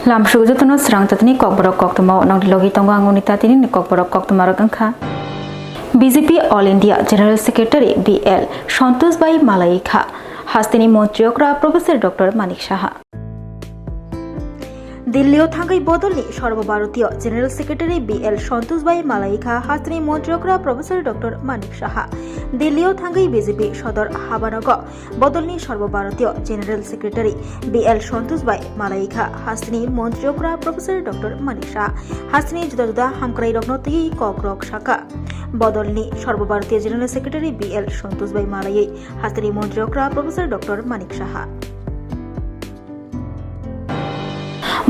Lamshugujotono Swrangchati Kokborok Koktwma Nangdilogi Tongo Angonita Tini Kokborok Koktwma Rogangkha BJP All India General Secretary BL Santosh Bhai Malai Kha Hastini Montriokra Professor Dr. Manik Saha দিল্লিও থাঙ্গাই বদলনি সর্বভারতীয় general secretary BL সন্তোষ ভাই Malaika হাস্তিনি মন্ত্রকরা professor doctor Manik Saha দিল্লিও থাঙ্গাই BJP সদর হাবানগ বদলনি সর্বভারতীয় general secretary BL সন্তোষ ভাই Malaika হাস্তিনি মন্ত্রকরা professor doctor Manik Saha হাস্তিনি জুদা জুদা হামক্রাই রগ্নতি ককরক শাখা বদলনি সর্বভারতীয় general secretary BL সন্তোষ ভাই মালাই হাস্তিনি মন্ত্রকরা professor doctor Manik Saha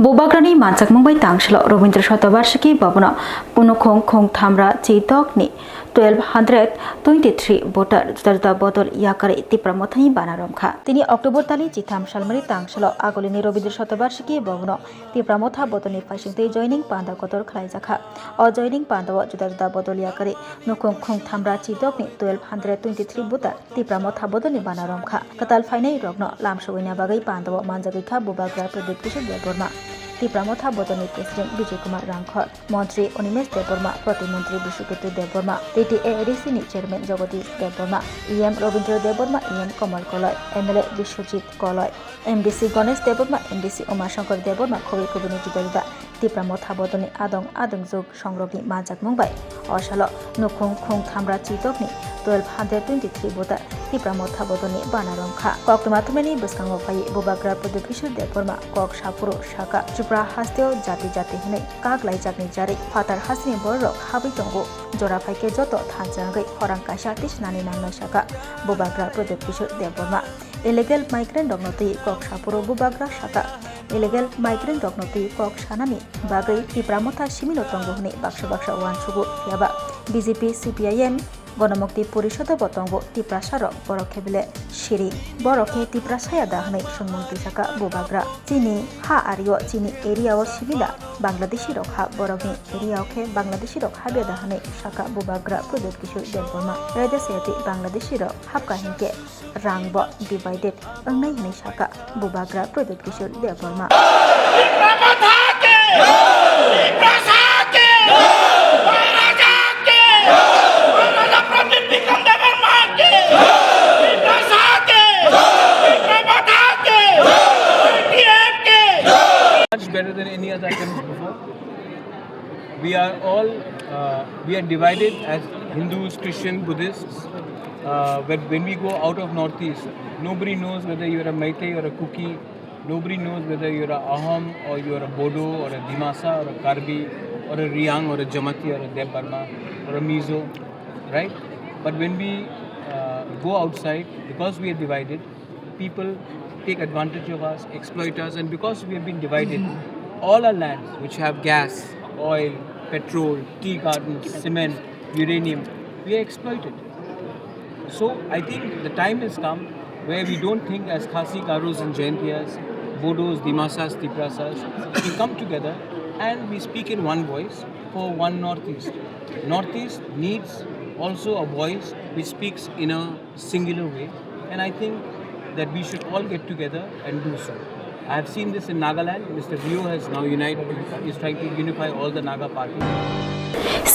Bobagrani Mansak Mumbai Tangshlo Robindra Shatavarshiki Babana Punokong Kong Thamra Chitokni 1223 voter Judarda Botol Yakari Tipramothani Banaromkha Tini October Tali Chitham Shalmari Tangshlo Agolini Robindra Shatavarshiki Babano Tipramotha Botoni Fashingte joining Panda Kotor Khlaijaka or joining Pandawa Judarda Botol Yakari Nokong Kong Thamra Chitokni 1223 voter Tipramotha Botoni Banaromkha Katal Fainai Rogno Lamshowina Bagai Pandawa Manjagika Bobagra Predictation Deborma Tipramotha Botoni President Vijay Kumar Rangkhor, Montri Onimesh Deborma, Pratimontri Bishuketu Deborma, TTADC Chairman Jagadish Deborma, EM Robindra Deborma, EM Kamal Koloi, MLA Bishwajit Koloi, MDC Ganesh Deborma, MDC Umashankar Deborma, Kobi Kobini Judarida, Tipramotha Botoni Adong Zog Songrogni Manjak Mumbai, Oshalo, Nokong Kong Thamra Chitokni, 1223 voter, Tipramotha Botoni Banaromkha, Koktwma Tumeni Buskango Pai, Bobagra Production Deborma, Kok Shapuro Shaka, Jupra Hasteo Jati Jati Hine, Kaglai Jakni Jari, Fatar Hasni Borok, Habitongo, Jora Paike Joto, Tanjangai, Horangkasha Tishnani Nangno Shaka, Bobagra Production Deborma, Illegal Migrant Dognoti, Kok Shapuro Bobagra Shaka, Illegal Migrant Dognoti, Kok Shanami, Bagai, Tipramotha Shimino Tongohne, Baksha Wan Sugu, Yaba, BJP CPIM, গণমুক্তি পরিষদ বতঙ্গ তিপ্রাসারক বরখেবিলে সিরি বরখে তিপ্রাসায়া দাহনে সুমন্ত্রী শাখা বোবাগ্রা চিনি হা Arroyo চিনি এরিয়াও সিবিলা বাংলাদেশি রক্ষা বরগনি এরিয়াওখে বাংলাদেশি রক্ষা বেদাহনে শাখা বোবাগ্রা প্রদীপ কিশোর Debbarma রায়দাসিয়াতি Bangladeshi rock হাবকাহিনকে রাংব divided অংনাই হনে শাখা বোবাগ্রা প্রদীপ কিশোর Debbarma Much better than any other attempts before. We are all we are divided as Hindus, Christian, Buddhists. When we go out of Northeast, nobody knows whether you're a Meitei or a Kuki. Nobody knows whether you're a Ahom or you're a Bodo or a Dimasa or a Karbi or a Riang or a Jamati or a Deb Burma or a Mizo, right? But when we go outside, because we are divided, people take advantage of us, exploit us, and because we have been divided, all our lands which have gas, oil, petrol, tea gardens, cement, uranium, we are exploited. So I think the time has come where we don't think as Khasi, Garos and Jaintiyas, Bodos, Dimasas, Tiprasas, we come together and we speak in one voice for one Northeast. Northeast needs also a voice which speaks in a singular way, and I think that we should all get together and do so. I have seen this in Nagaland. Mr. Rio has now is trying to unify all the Naga parties.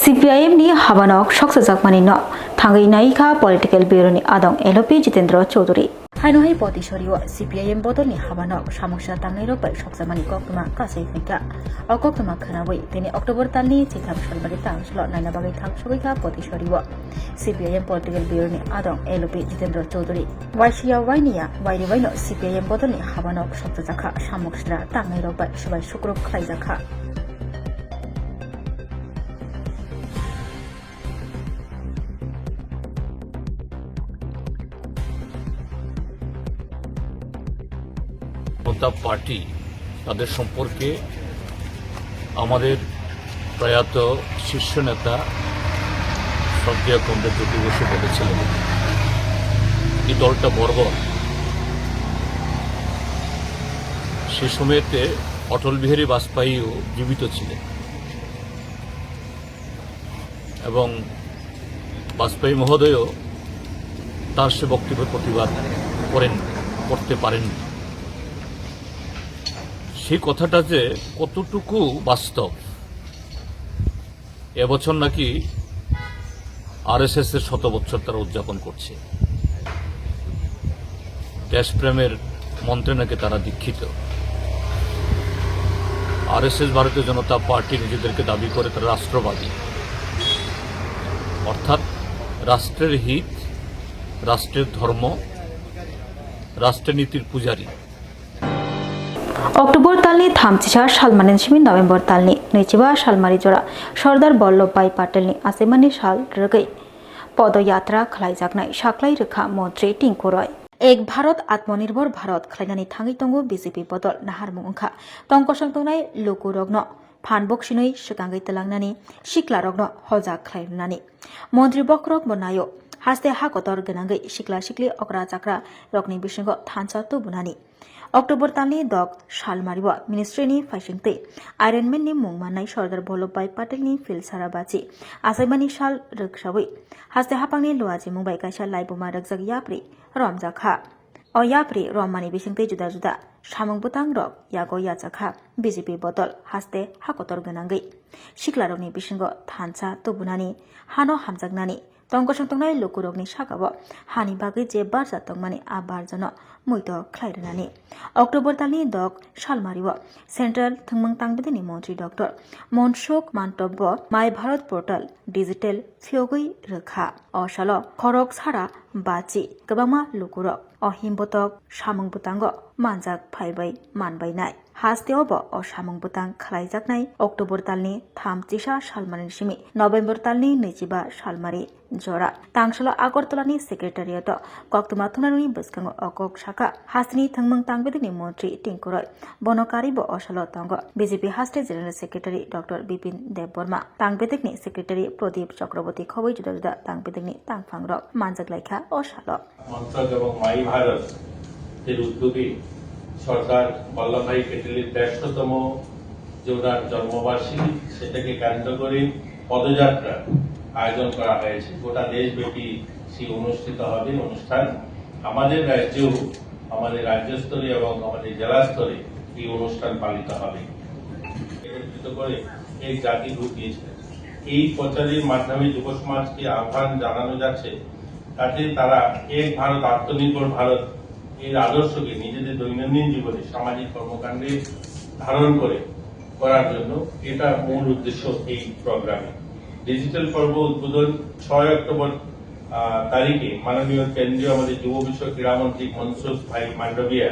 CPIM ni Habanok Shoksa Jakmani no Thangai Naika Political Bureau ni Adong LP Jitendra Chaudhary Hainohai Potishoriwa CPIM Bodol ni Habanok Shamoksha Tangai Ropai Shoksamani Koktwma Kasai Fika or Koktwma Khanawai Tini October Tali Chitham Shalmari Tangshlo Naina Bagai Tangshowika Potishoriwa CPIM Political Bureau ni Adong LP Jitendra Chaudhary Waishia Wainia Wairi Waino CPIM Bodol ni Habanok Shoksa Jakha Shamoksha Tangai Ropai Shubai Shukro Khlaijaka party তাদের সম্পর্কে আমাদের প্রয়াত শীর্ষ নেতা শ্রদ্ধেয় comrade Jyoti Basu বলেছিলেন এই দলটা বর্বর। সে সময়তে অটল বিহারী বাজপেয়ীও জীবিত ছিলেন এবং বাজপেয়ী মহোদয়ও তার সে বক্তব্যের প্রতিবাদ করতে পারেননি। সেই কথাটা যে কতটুকু বাস্তব। এবছর নাকি আরএসএস এর 100 বছর তারা উদযাপন করছে। দেশপ্রেমের মন্ত্রে নাকি তারা দীক্ষিত। আরএসএস ভারতীয় জনতা পার্টি নিজেদেরকে দাবি করে তারা রাষ্ট্রবাদী, অর্থাৎ রাষ্ট্রের হিত, রাষ্ট্রের ধর্ম, রাষ্ট্রনীতির পূজারী। अक्टोबर तालनि 34 सालमानि सिमी नवेम्बर तालनि 25 सालमारि जरा सरदार वल्लभभाई पटेलनि आसेमानि साल रगै पदयात्रा खालायजागनाय साख्लाय रोखा मन्त्री टिंकु रय। एक भारत आत्मनिर्भर भारत खालायनानै थाङै दंगो बीजेपी बदल नाहारमुं ओंखा तंकसंतंनाय लोगो रगनो फानबक्सिनै सिगाङै तलांनानै सिख्ला रगनो हजाक खालायनानै मन्त्री बक्रक बनायो हास्ते हाकतर गोनाङै सिख्ला सिख्लि अक्रा चाक्रा रगनि बिसिङाव थानसा तुबुनानै अक्टोबर तालनि 10 सालमारिवा मिनिस्ट्रिनि फाइसिंतै आयरनमेननि मुं माननाय सरदार वल्लभभाई पटेलनि फिल्डसारा बाची आसायमानि साल रोगसावै हास्ते हापांनि लुवाजि मुंबाइ काइसा लाइबुमा रगजाग याप्रि रमजाखा अ याप्रि रमानि बिसिंतै जुदा जुदा सामुं बुतां रग यागो याचाखा बीजेपी बदल हास्ते हाकतर गोनाङै सिख्ला रगनि बिसिङाव थानसा तुबुनानै हानो हामजागनानै तंकसंतंनाय लोकुरगनि सागाव हानि बागै जे बारजा तंमानि आ बारजानो मैत ख्लायरनानै अक्टोबर तालनि 10 सालमारिव सेंट्रल थंमं तांबेदनि मंत्री doctor Mansukh Mandaviya my Bharat portal digital फियोगै रोखा असाल खरक सारा बाची गोबांमा लोकुरग अहिमबतक सामुं बुतांग मानजाक फाइबाय मानबायनाय हास्तेयावब असामुं बुतां खालायजागनाय अक्टोबर तालनि 34 सालमारि सिमी नवेम्बर तालनि 25 सालमारि जरा तांसल आगरतलानि सेक्रेटारियेट कोक्तमा थुनारुनि बसखांग अकक शाखा हास्तिनि थंमं तांबेदनि मंत्री टिंकु रय बनकारिब असाल तंग बीजेपी हास्ते general secretary doctor Bipin Debbarma तांबेदनि सेक्रेटारि प्रदीप चक्रवर्ती खबै जुदा जुदा तांबेदनि तांफांरक मानजागलायखा असाल মন্ত্রক এবং মাই ভারত এর উদ্যোগে সরদার বল্লভভাই প্যাটেলের ১৫তম যে ওনার জন্মবার্ষিকী সেটাকে কেন্দ্র করে পদযাত্রা আয়োজন করা হয়েছে। গোটা দেশব্যাপী সেই অনুষ্ঠিত হবে অনুষ্ঠান। আমাদের রাজ্যেও আমাদের রাজ্য স্তরে এবং আমাদের জেলা স্তরে এই অনুষ্ঠান পালিত হবে। একত্রিত করে এই জাতি রূপ দিয়েছে। এই প্রচারের মাধ্যমে যুব সমাজকে আহ্বান জানানো যাচ্ছে তাতে তারা এক ভারত আত্মনির্ভর ভারত এর আদর্শকে নিজেদের দৈনন্দিন জীবনে সামাজিক কর্মকাণ্ডে ধারণ করার জন্য এটা মূল উদ্দেশ্য এই প্রোগ্রামে। ডিজিটাল পর্ব উদ্বোধন 6 অক্টোবর তারিখে মাননীয় কেন্দ্রীয় আমাদের যুব বিষয়ক ক্রীড়ামন্ত্রী মনসুখ ভাই মান্ডভিয়া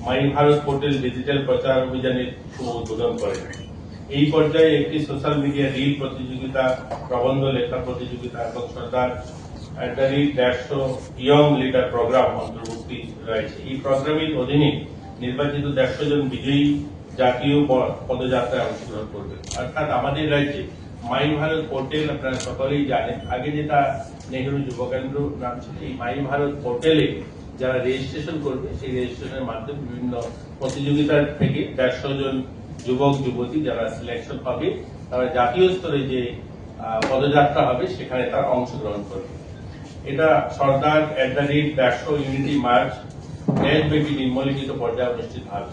মাই ভারত পোর্টাল ডিজিটাল প্রচার অভিযানের শুভ উদ্বোধন করেন। এই পর্যায়ে একটি সোশ্যাল মিডিয়া রিল প্রতিযোগিতা, প্রবন্ধ লেখা প্রতিযোগিতা এবং সরদার @150 ইয়ং লিডার প্রোগ্রাম অন্তর্ভুক্তি রয়েছে। এই প্রোগ্রামের অধীনে নির্বাচিত 150 জন বিজয়ী জাতীয় পদযাত্রায় অংশগ্রহণ করবে। অর্থাৎ আমাদের রাজ্যে মাই ভারত পোর্টাল আপনারা সকলেই জানেন, আগে যেটা নেহেরু যুব কেন্দ্র নাম ছিল, এই মাই ভারত পোর্টালে যারা রেজিস্ট্রেশন করবে সেই রেজিস্ট্রেশনের মাধ্যমে বিভিন্ন প্রতিযোগিতার থেকে 150 জন যুবক যুবতী যারা সিলেকশন হবে তারা জাতীয় স্তরে যে পদযাত্রা হবে সেখানে তারা অংশগ্রহণ করবে। এটা সরদার @150 ইউনিটি মার্চ দেশব্যাপী নিম্নলিখিত পর্যায়ে অনুষ্ঠিত হবে।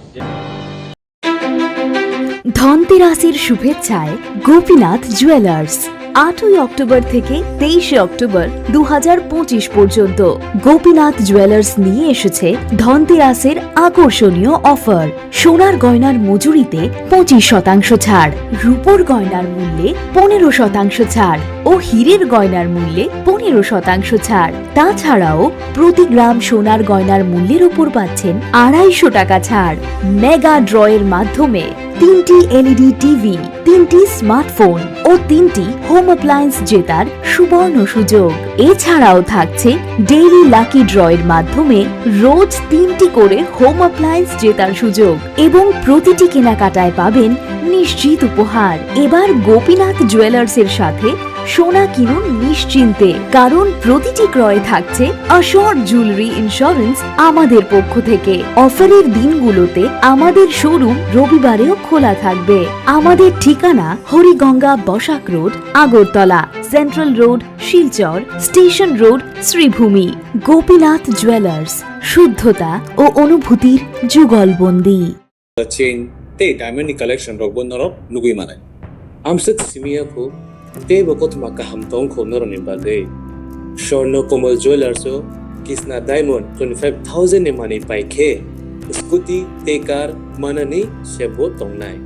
ধনতেরাসের শুভেচ্ছায় গোপীনাথ জুয়েলার্স 8 অক্টোবর থেকে 23 অক্টোবর 2025 পর্যন্ত গোপীনাথ জুয়েলার্স নিয়ে এসেছে ধনতেরাসের আকর্ষণীয় অফার। সোনার গয়নার মজুরিতে 25% ছাড়, রূপোর গয়নার মূল্যে 15% ছাড় ও হীরের গয়নার মূল্যে 15% ছাড়। তাছাড়াও প্রতি গ্রাম সোনার গয়নার মূল্যের উপর পাচ্ছেন 250 টাকা ছাড়। মেগা ড্রয়ের মাধ্যমে 3টি এলইডি টিভি, 3টি স্মার্টফোন ও 3টি হোম অ্যাপ্লায়েন্স জেতার সুবর্ণ সুযোগ। এছাড়াও থাকছে ডেইলি লাকি ড্রয়ের মাধ্যমে রোজ 3টি করে হোম অ্যাপ্লায়েন্স জেতার সুযোগ এবং প্রতিটি কেনাকাটায় পাবেন নিশ্চিত উপহার। এবার গোপীনাথ জুয়েলার্সের সাথে সোনা কিনুন নিশ্চিন্তে, কারণ প্রতিটি ক্রয়ে থাকছে অ্যাশোর্ড জুয়েলারি ইন্স্যুরেন্স আমাদের পক্ষ থেকে। অফারের দিনগুলোতে আমাদের শোরুম রবিবারেও খোলা থাকবে। আমাদের ঠিকানা Hariganga Basak road, Agartala, central road, Silchar, station road, Sribhumi. Gopinath jewellers, শুদ্ধতা ও অনুভূতির যুগলবন্দী। chain te diamond ni collection rok bon norok nugui manai amsat simia ko te Koktwma kaham tong ko noron ni bade Swarno Komal Jewelers o Kisna Diamond 25,000 ni mani pai ke scooty te car manani sebo tongnai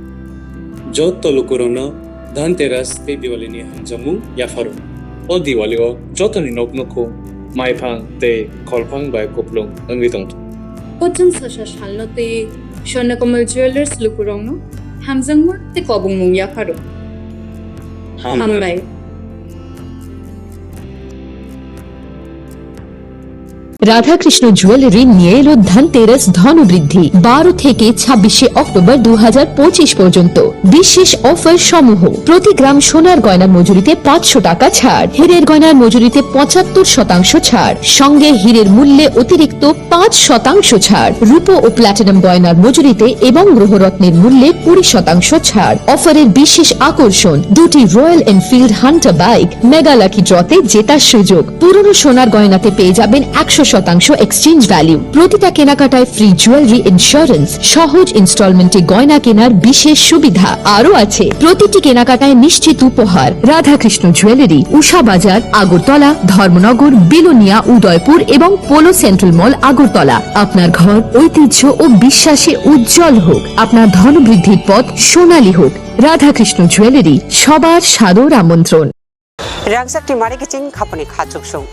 jot tolukorona dhanteras te diwali ni hamjamu yafaru o diwali o jotoni noknoko maifang te kolphang bai koplong angi tong Potung sasha shalnote Swarno Komal Jewelers lukurongno hamjangma te kobong mung yafaru hambai Radhakrishna jewellery নিয়ে এলো ধনতেরাস ধনবৃদ্ধি 12 থেকে 26 October 2025 পর্যন্ত বিশেষ offer সমূহ প্রতি গ্রাম সোনার গয়নার মজুরিতে 500 টাকা ছাড় হীরের গয়নার মজুরিতে 75% ছাড় সঙ্গে হীরের মূল্যে অতিরিক্ত 5% ছাড় রূপো ও প্ল্যাটিনাম গয়নার মজুরিতে এবং গ্রহরত্নের মূল্যে 20% ছাড় অফারের বিশেষ আকর্ষণ দুটি Royal Enfield Hunter bike mega lucky ড্রতে জেতার সুযোগ পুরনো সোনার গয়নাতে পেয়ে যাবেন 100% এক্সচেঞ্জ ভ্যালু প্রতিটা কেনাকাটায় ফ্রি জুয়েলারি ইন্স্যুরেন্স সহজ ইনস্টলমেন্টে গয়না কেনার বিশেষ সুবিধা আরও আছে প্রতিটি কেনাকাটায় নিশ্চিত উপহার রাধাকৃষ্ণ জুয়েলারি উষা বাজার আগরতলা ধর্মনগর বিলোনিয়া উদয়পুর এবং পোলো সেন্ট্রাল মল আগরতলা আপনার ঘর ঐতিহ্য ও বিশ্বাসে উজ্জ্বল হোক আপনার ধনবৃদ্ধির পথ সোনালী হোক রাধাকৃষ্ণ জুয়েলারি সবার সাদর আমন্ত্রণ Swrangchati mari kicing khapani khachuk sung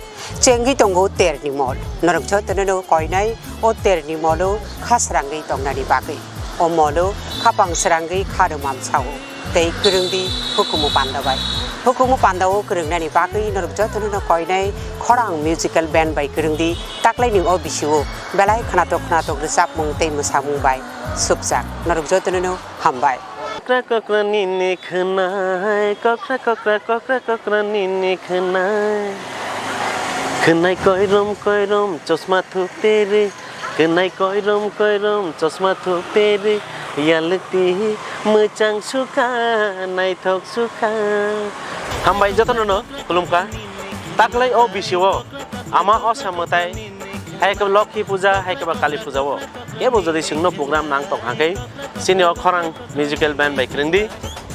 chengi tongo terni mol norok jotano koinai o terni molo khasrangi tongnani bagai o molo khapang srangi kharumam chau tei kurungdi hukumu pandawo kurungnani bagai norok jotano koinai khorang musical band bai kurungdi taklai ning o bisiwo belai khanatok resap mung tei musamung bai subjak norok jotano hambai Kokra nini khnai kokra nini khnai khnai koirom chosma thuk tere khnai koirom chosma thuk tere yalti muchang sukha nai thok sukha hambai jotono no kulumka taklai o bisiwo ama osamotai haikab lokhi puja haikab kali puja wo ebo jodi singno program nang tok hakai sini khorang musical band by krindi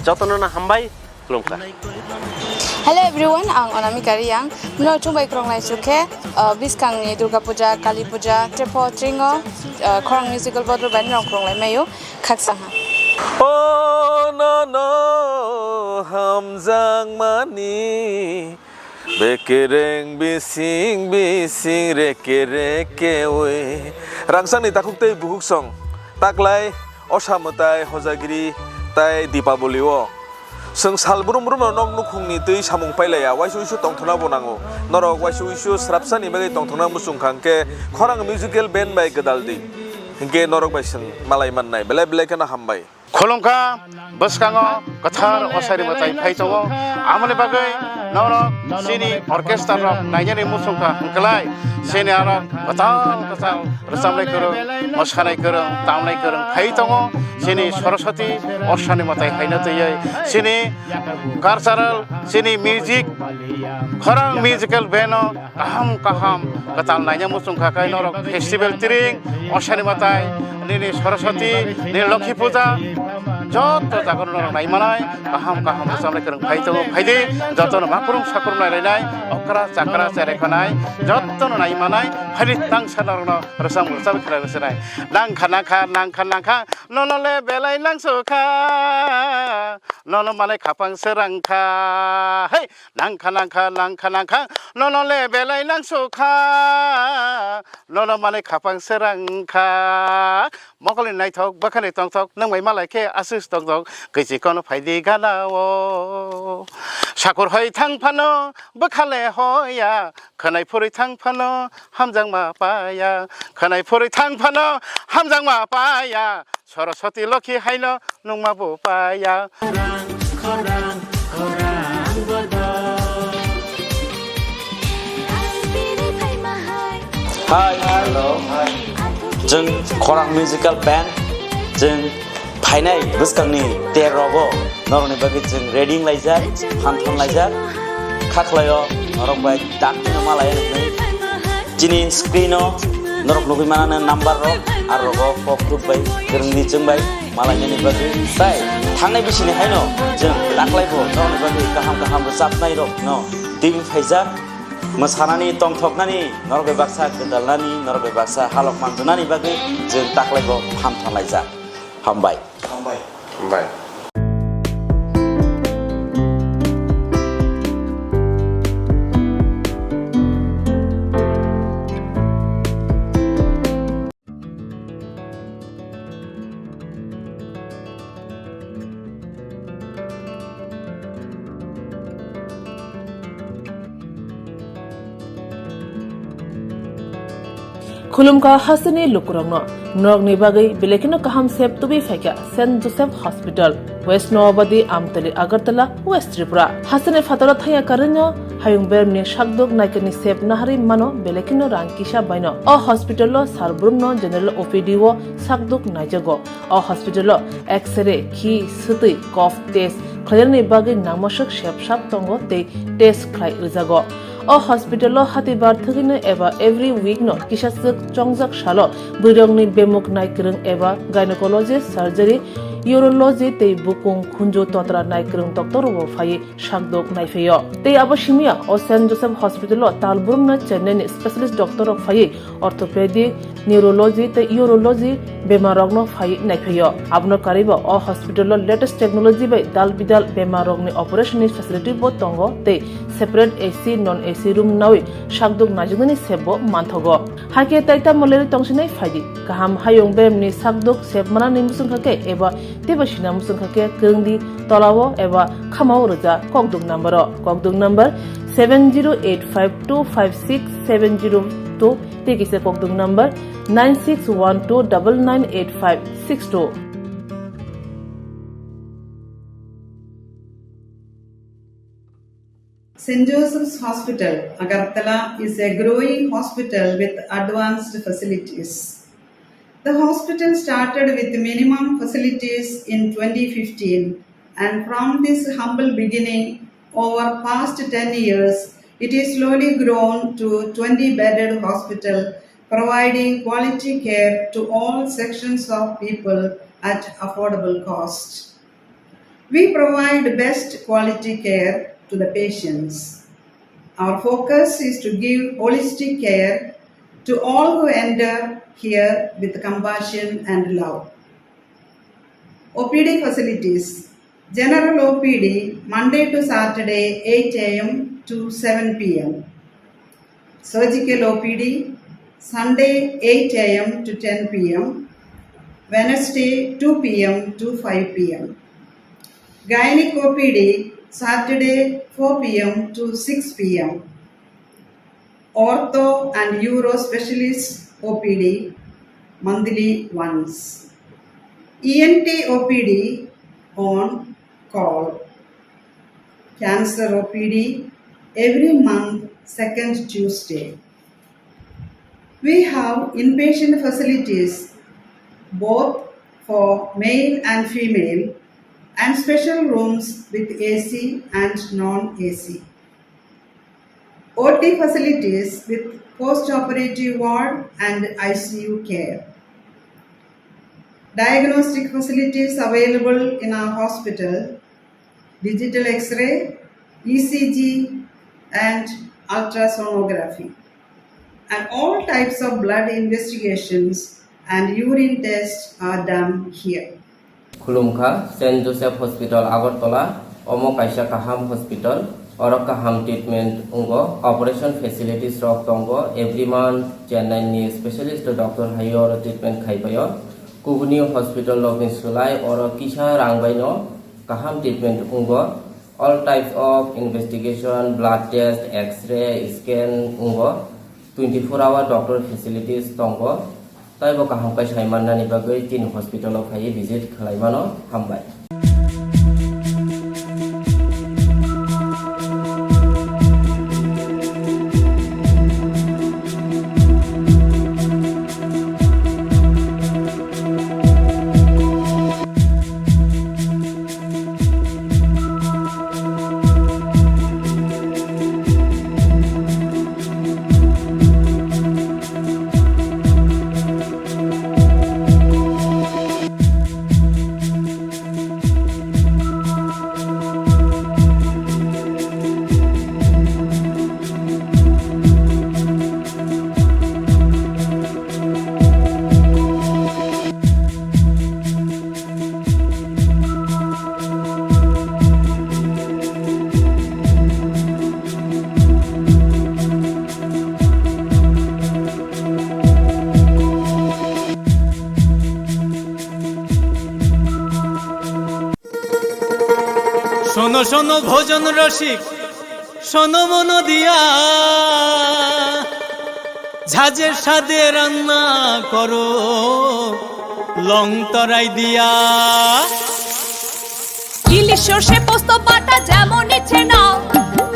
jotono na hambai kulumka Hello everyone, ang Anamika Riyang. Mino chumbai krong lai suke biskang ni Durga Puja, Kali Puja, Trepo Tringo, khorang musical bodro band rong krong lai mayo khaksang ha. Oh no hamjang mani bekereng bising reke we rangsang ni takuk tei buhuk song taklai osamutai hojagiri tai dipaboli o seng salbrum nok nukhungni tei samung pailaya waisu tongthona bonango norok waisu srapsani bagai tongthona musung khangke khorang musical band bai gadaldi hingke norok bai seng malai mannai belai kana hambai Kolongka baskango kathar osari matai phaitawo amane bagai norok sini orchestra rok naijani musungka hangkalai sini arok katal rasamlai korong mosanai korong tamlai korong phaitawo sini Swrangchati osani matai haina tei sini cultural sini music khorang musical band kaham katal naija musungka kai norok festival tring osani matai nini Swrangchati nini Lokhi Puja joto jagon norok nai manai kaham rasamlai korong phaide joto makurung sakurung nai okra chakra cherekhanai joto nai manai phari tang sanarno rasam ursabi khara rasai nangkha nonole belai nangsukha nono manai khapang serangkha hey nangkha nonole belai nangsukha nono manai khapang serangkha mokoli nai thok bakhani tong thok nangmai malai ke asus tong keisi kono phaidi galawo sakur hoi thang phano bakhale hoya khanai phuri thang phano hamjang ma paya khanai phuri thang phano hamjang ma paya Swrangchati Lokhi haino nungma bo paya Hi, hello. Jeng khorang musical band jeng phainai buskangni terogo noroni bagi jeng reading laijak hanthon laijak khaklayo norok bai dakni malai jini screen o norok nugi mana number rok arrogo Koktwma bai gerungni jengbai malaini bagi sai thangnai bisini haino jeng laklaibo norok bagi kaham sapnai rok no tim faizak mosanani tongthoknani norok baksa gedalnani norok baksa halok mantunani bagi jeng taklaibo hamthanlaijak hambai. खुलुमका Hasani लुकुरंगनो नरगनि बागै बेलेकिनो kaham sep tubi faika St. Joseph Hospital West Nowabadi Amtali Agartala West Tripura hasane fatara thaya karinyo hayung bermni shakdok naikani sep nahari mano belekino rangkisha baino o hospital lo sarbrumno general OPD wo sakdok naijago o hospital lo x-ray ki suti cough test khairni bagai namashak shep tongo te test khlai rijago o hospital lo hatibar thugino eba every week no kisasuk chongjak shalo burongni bemuk naikrung eba gynecologist surgery urology tei bukung khunjo totra naikrung doctor wo phai shakdok naifeyo tei abashimia o St. Joseph Hospital lo talburum na chennai specialist doctor of phai orthopedic neurology tei urology bemarok no phai naifeyo abno karibo o hospital lo latest technology bai dalbidal bemarok ni operation facility bo tongo tei separate AC non AC room nawi shakdok najugni sebo manthogo hake taita moleri tongsinai phaidi kaham hayong bemni sakdok seb mana ni musungkhake eba tebashina musungkhake krungdi tolawo eba khamao roja kokdok number 7085256702 tekise kokdok number 9612998562 St. Joseph's Hospital, Agartala is a growing hospital with advanced facilities. The hospital started with minimum facilities in 2015, and from this humble beginning, over past 10 years, it is slowly grown to 20-bedded hospital, providing quality care to all sections of people at affordable cost. We provide best quality care to the patients. Our focus is to give holistic care to all who enter here with compassion and love. OPD facilities. General OPD Monday to Saturday 8 a.m. to 7 p.m. Surgical OPD Sunday 8 a.m. to 10 p.m. Wednesday 2 p.m. to 5 p.m. Gynec OPD Saturday 4 p.m. to 6 p.m. Ortho and Uro Specialist OPD monthly once. ENT OPD on call. Cancer OPD every month, second Tuesday. We have inpatient facilities both for male and female and special rooms with AC and non-AC. OT facilities with post-operative ward and ICU care. Diagnostic facilities available in our hospital, digital X-ray, ECG and ultrasonography. And all types of blood investigations and urine tests are done here. खुलुमखा St. Joseph Hospital Agartala Omo Kaisa Kaham Hospital Oro Kaham treatment ungo operation facilities rok tongo every month Chennai ni specialist doctor hayo treatment khaibayo Kubuni Hospital login sulai oro kisha rangbaino Kaham treatment ungo all types of investigation blood test x-ray scan ungo 24-hour doctor facilities tongo Taibo kaham kai saimana ni bagai tin hospital of hai visit khlaimano hambai ভোজন রসিক শোনো মন দিয়া, ঝাঁঝের স্বাদে রান্না করো long তরাই দিয়া। ইলিশ সর্ষে পোস্ত বাটা যেমন ইচ্ছে নাও,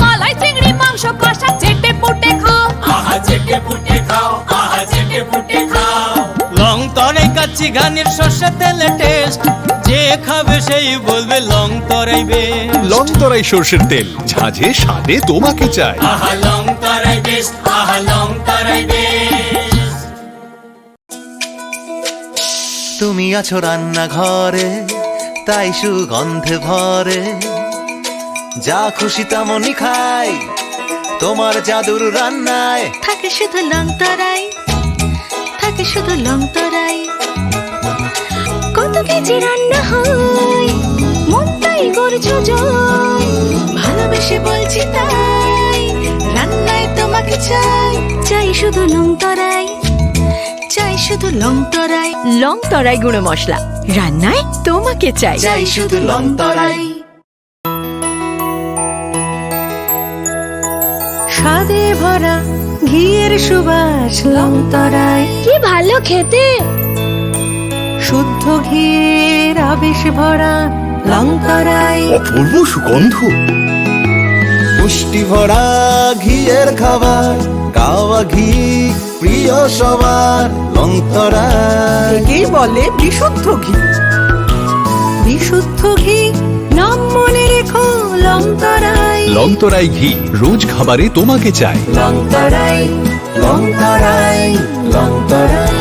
মালাই চিংড়ি মাংস কষা চেটে পুটে খাও, আহা চেটে পুটে খাও, আহা চেটে পুটে খাও। লং তরাই কাচ্চি ঘানির সর্ষে তেলে টেস্ট, যে খাবে সেই বলবে লং তরাই বেস্ট। লং তরাই সর্ষের তেল, ঝাঁঝে স্বাদে তোমাকে চাই। আহা লং তরাই বেস্ট, আহা লং তরাই বেস্ট। তুমি আছো রান্নাঘরে, তাই সুগন্ধে ভরে, যা খুশি তেমনই খাই তোমার জাদুর রান্নায়। থাকে শুধু লং তরাই, থাকে শুধু লং তরাই। কত কেজি রান্না হয়, মনটাই করছো জয়, ভালোবেসে বলছি তাই, রান্নায় তোমাকে চাই, চাই শুধু লং তরাই, চাই শুধু লং তরাই। লং তরাই গুঁড়ো মশলা, রান্নায় তোমাকে চাই, চাই শুধু লং তরাই। স্বাদে ভরা ঘিয়ের সুবাস লং তরাই, কি ভালো খেতে। শুদ্ধ ঘিয়ের আবেশ ভরা লং তরাই, অপূর্ব সুগন্ধ। পুষ্টি ভরা ঘিয়ের খাবার, গাওয়া ঘি প্রিয় সবার লং তরাই। কি বলে বিশুদ্ধ ঘি, বিশুদ্ধ ঘি নাম মনে রেখো লং তরাই। লং তরাই ঘি রোজ খাবারে তোমাকে চাই। লং তরাই, লং তরাই, লং তরাই।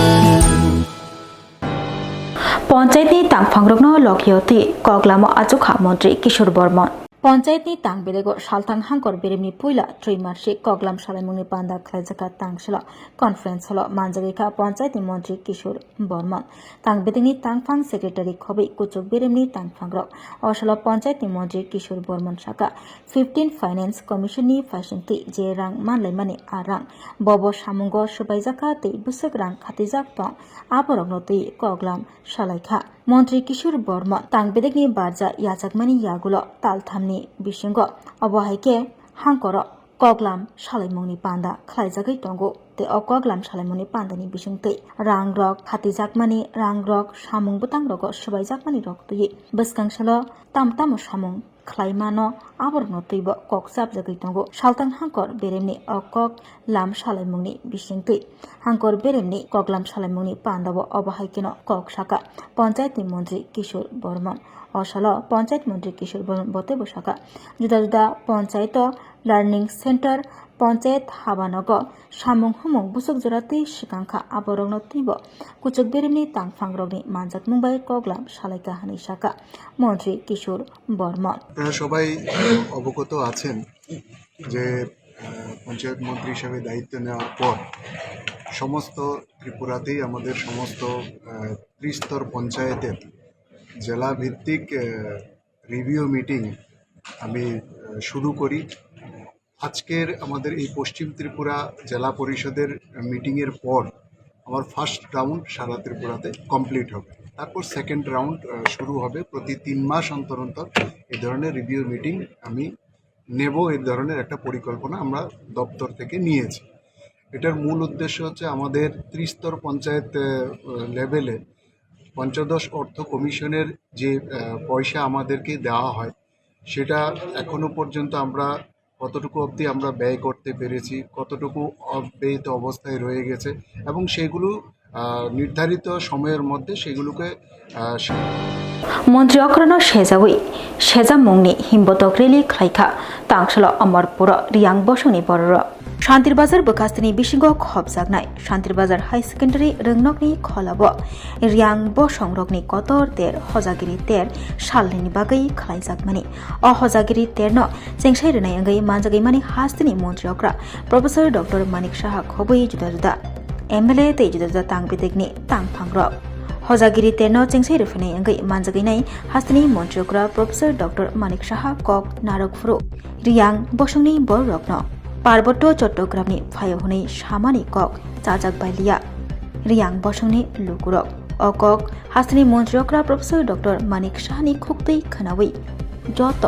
পঞ্চায়েতনি তাংফাংরগ্ন লকিয়তি কগলাম আচুখা মন্ত্রী কিশোর বর্মন। পঞ্চায়েতনি তাং বেলেগো সালথাং হাঙ্কর বেরেমনি পুইলা ত্রৈমাসিक কগলাম সালাইमुंनि पान्दा खलायजाखा तांसला कनफारेन्स हल मानजागैखा पञ्चायतनि मन्त्री किशोर बर्मन तां बेदिनि तांफां सेक्रेटारि खबै कुचुक बेरेमनि तांफांग्रक असल पञ्चायतनि मन्त्री किशोर बर्मन साका 15 फाइनेन्स कमिशननि फाइसिंति जे रां मानलायमानि आ रां बब सामुंग सुबायजाखा तै बुसक रां खातिजाक दं आबरगनो तै कगलाम सालायखा मन्त्री किशोर बर्मन तां बेदेगनि बारजा याजाकमानि यागुलो तालथामनि बिसिंग अबहायके हांकर कगलाम सालायमुंनि पान्दा खलायजागै दंगो ते कगलाम सालायमुंनि पान्दानि बिसिंतै रां रक खातिजाकमानि रां रक सामुं बुतां रग सुबायजाकमानि रक तुयि बसकांसालो तामताम सामुं खलायमानो आबरनो तैब कक साबजागै दंगो सालतां हांकर बेरेमनि कक लाम सालायमुंनि बिसिंतै हांकर बेरेमनि कगलाम सालायमुंनि पान्दाबो अबहायकेनो कक साका पञ्चायतनि मन्त्री किशोर बर्मन असल पञ्चायत मन्त्री किशोर बर्मन बतेबो साका जुदा जुदा पञ्चायत लार्निंग सेन्टर पञ्चायत हाबानग सामुं हुमुं बुसुक जराते सिकांखा आबरगनो तैब कुचुक बेरेमनि तांफांग्रगनि मानजाक मुंबाइ कगलाम सालायका हानि साका मन्त्री किशोर बर्मन। আপনারা সবাই অবগত আছেন যে পঞ্চায়েত মন্ত্রী হিসেবে দায়িত্ব নেওয়ার পর সমস্ত ত্রিপুরাতেই আমাদের সমস্ত ত্রিস্তর পঞ্চায়েতের জেলা ভিত্তিক রিভিউ মিটিং আমি শুরু করি। আজকের আমাদের এই পশ্চিম ত্রিপুরা জেলা পরিষদের মিটিংয়ের পর আমার ফার্স্ট রাউন্ড সারা ত্রিপুরাতে কমপ্লিট হবে, তারপর সেকেন্ড রাউন্ড শুরু হবে। প্রতি 3 মাস অন্তর অন্তর এই ধরনের রিভিউ মিটিং আমি নেব, এই ধরনের একটা পরিকল্পনা আমরা দপ্তর থেকে নিয়েছি। এটার মূল উদ্দেশ্য হচ্ছে আমাদের ত্রিস্তর পঞ্চায়েত লেভেলে পঞ্চদশ অর্থ কমিশনের যে পয়সা আমাদেরকে দেওয়া হয় সেটা এখনো পর্যন্ত আমরা কতটুকু অবধি আমরা ব্যয় করতে পেরেছি, কতটুকু অব্যয়িত অবস্থায় রয়ে গেছে এবং সেগুলো নির্ধারিত সময়ের মধ্যে সেগুলোকে मन्त्री अक्रन शेजावै शेजा मुंनि हिम्बतक रेलि खलायखा तांसल अमरपुर रियांग बसंनि बरर शान्तिर बाजार बकास्तिनि बिसिंग खबजागनाय शान्तिर बाजार हाई सेकेन्डारि रोंनकनि खलाबो रियांग बसं रकनि कतर तेर हजागिरि तेर सालनि बागै खलायजागमानि अ हजागिरि तेरनो जेंसाय रनाय अंगै मानजागैमानि हास्तिनि मन्त्री अक्रा प्रोफेसर डॉक्टर मानिक साहा खबै जुदा जुदा एमएलए तै जुदा जुदा तांबिदेगनि तांफांग्रक हजागिरि तेरनो चेंसाय रफिनाय अंगै मानजागैनाय हास्तिनि मन्त्रिग्रा प्रोफेसर डॉक्टर मानिक साहा कक नारकफुरु रियांग बसंनि बर रत्न पार्वत्य चट्टग्रामनि फायहनै सामानि कक चाजाक बायलिया रियांग बसंनि लुकुरक अकक हास्तिनि मन्त्रिग्रा प्रोफेसर डॉक्टर मानिक साहानि खुक्तै खोनावै जत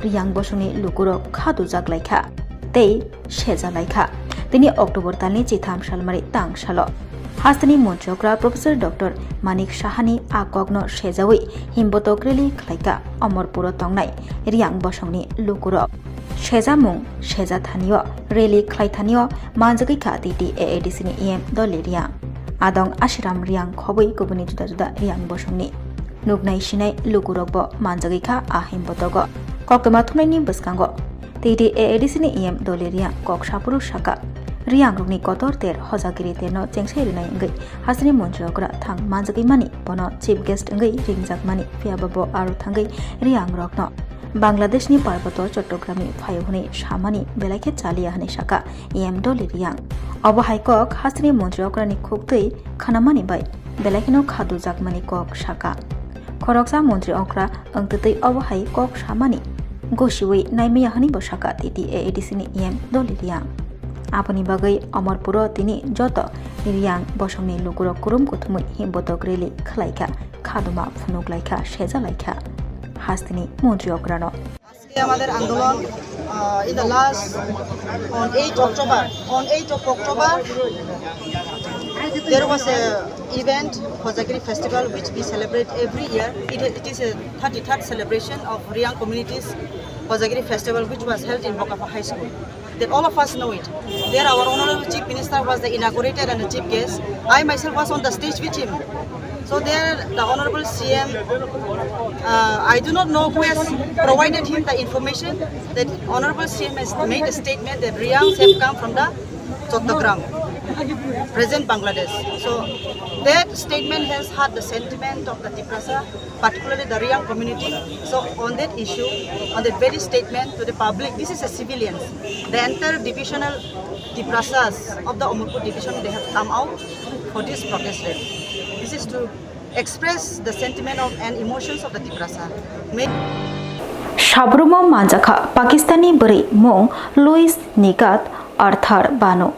riyang bosoni lugurok khadu jaglaikha tei sejalaikha tini October talni chitham salmari tang salo Hastani Monchokra Professor Dr. Manik Shahani Akogno Shejawi Himbotok Reli Klaika Amorpuro Tongnai Riang Bosongni Lukurok Shejamung Shejathanio Reli Klaithanio Manjagika Titi AADCni EM Doliria Adong Ashram Riang Khobui Kubuni Juda Juda Riang Bosongni Nugnai Shinai Lukurokbo Manjagika Ahimbotogo Koktwma Thumnaini Buskango Titi AADCni EM Doliria Kokshapuru Shaka Riang rukni kotor ter hojagiri terno chengsai rinai ngai hasni monjokra thang manjagi mani bono chief guest ngai ringjak mani fiababo aru thangai riang rokno Bangladesh ni parbato Chottogrami phayhuni shamani belaike chalia hane shaka em doli riang obo haikok hasni monjokra ni khuktei khanamani bai belaikino khadu jakmani kok shaka khoroksa mantri okra angtei obo hai kok shamani goshiwi naimiya hani bo shaka titi AADC ni em doli riang Apani bagai Amorpuro tini joto Riang bosongni lugurok kurum kuthumui himbotok reli khlaika khaduma phunuklaika sejalaika hastini মন্ত্রী অগ্রানো আমাদের আন্দোলন in the last on 8 October there was a event Hojagiri festival which we celebrate every year. It is a 33rd celebration of Riang communities Hojagiri festival which was held in Bokafa High School. That all of us know it. There our honorable chief minister was the inaugurator and the chief guest. I myself was on the stage with him. So there the honorable CM, I do not know who has provided him the information that honorable CM has made a statement that Riangs have come from the Chottogrami, present Bangladesh. So that statement has had the sentiment of the Tiprasa, particularly the Riang community. So on that issue, on that very statement to the public, this is a civilians. The entire divisional Tiprasas of the Amurpur division, they have come out for this protest rally. This is to express the sentiment of and emotions of the Tiprasa. Shabrumo Manjaka Pakistani Buri Mong Louis Nigat Arthur Bano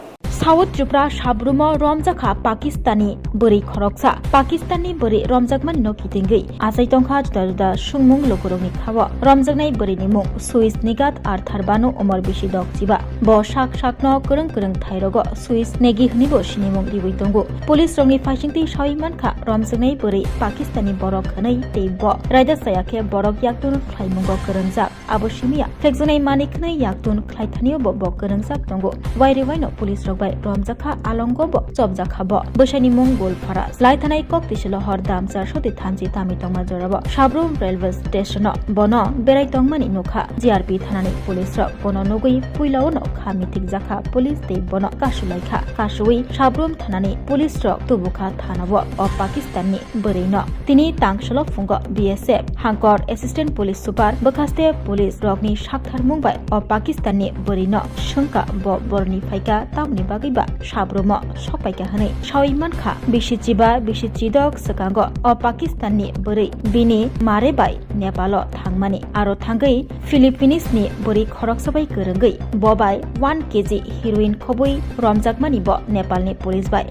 South Tripura Shabrumo Romjaka Pakistani Buri Khoroksa Pakistani Buri Romjakman no Kitingui Asai Tongkha Juda Shungmung Lokuroni Khawa Romjaknai Buri ni Mung Swiss Nigat Arthur Bano Omor Bishi Dok Jiba Bo Shak Shakno Kurung Kurung Thairogo Swiss Negi Hnibo Shinimung Diwi Tongo Police Rongni Fashingti Shawi Mankha Romjaknai Buri Pakistani Borok Khanai Teibo Raida Sayake Borok Yaktun Khlaimungo Kurungjak Abo Shimia Flexonai Maniknai Yaktun Khlaithanio Bo Kurungjak Tongo Wairi Waino Police Rog Romjaka Alongobo Chobjakabo Bushani Mongol Faras Laitanai Koktisilo Hordam Sarshoti Thanji Tami Tongma Jorabo Shabrum Railway Station Bono Berai Tongmani Nokha GRP Thanani Police Rok Bono Nogui Puilao Kha Mitik Jaka Police Te Bono Kashulaikha Kashui Shabrum Thanani Police Rok Tubuka Thanabo of Pakistani Burino Tini Tangshalo Fungo BSF Hankor Assistant Police Super Bakaste Police Rokni Shakthar Mumbai of Pakistani Burino Shunka Bo Borni Faika Tamni Bagiba Shabrumo Shopaika Hane Shawi Mankha Bishichidok Sakango of Pakistani Buri Bini Marebai Nepalo Thangmani Aro Thangai Philippines ni Buri Khoroksabai Kurungai Bobai 1 kg heroin Khobui Romjakmani Bo Nepal ni Police by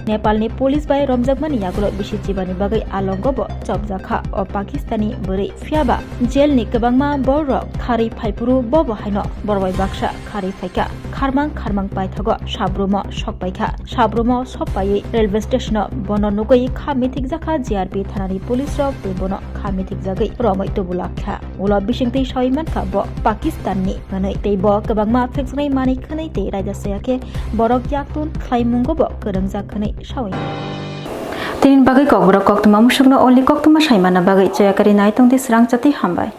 Romjakmani Yagulo Bishichibani Bagai Alongobo Chobjakha of Pakistani Buri Fiaba Jail ni Kabangma Borok Khari Phaipuru Bobo Haino Borbai Baksha Khari Phaika Kharmang Paithago Shabrumo Shokpaikha Shabrumo Shopai Railway Station Bono Nugoi Khamitik Jaka GRP Thanani Police Rok Te Bono Khamitik Jagai Romoi Tubulakha Ulo Bishingti Shaiman Kha Bo Pakistan ni Nganai Te Bo Kabangma Flexnai Mani Khanai Te Raja Sayake Borok Yaktun Khlaimungo Bo Kurungjak Khanai Shawi Tin bagai Kokborok Koktwma musukno only Koktwma Shaimana bagai Jayakari Naitong di Swrangchati Hambai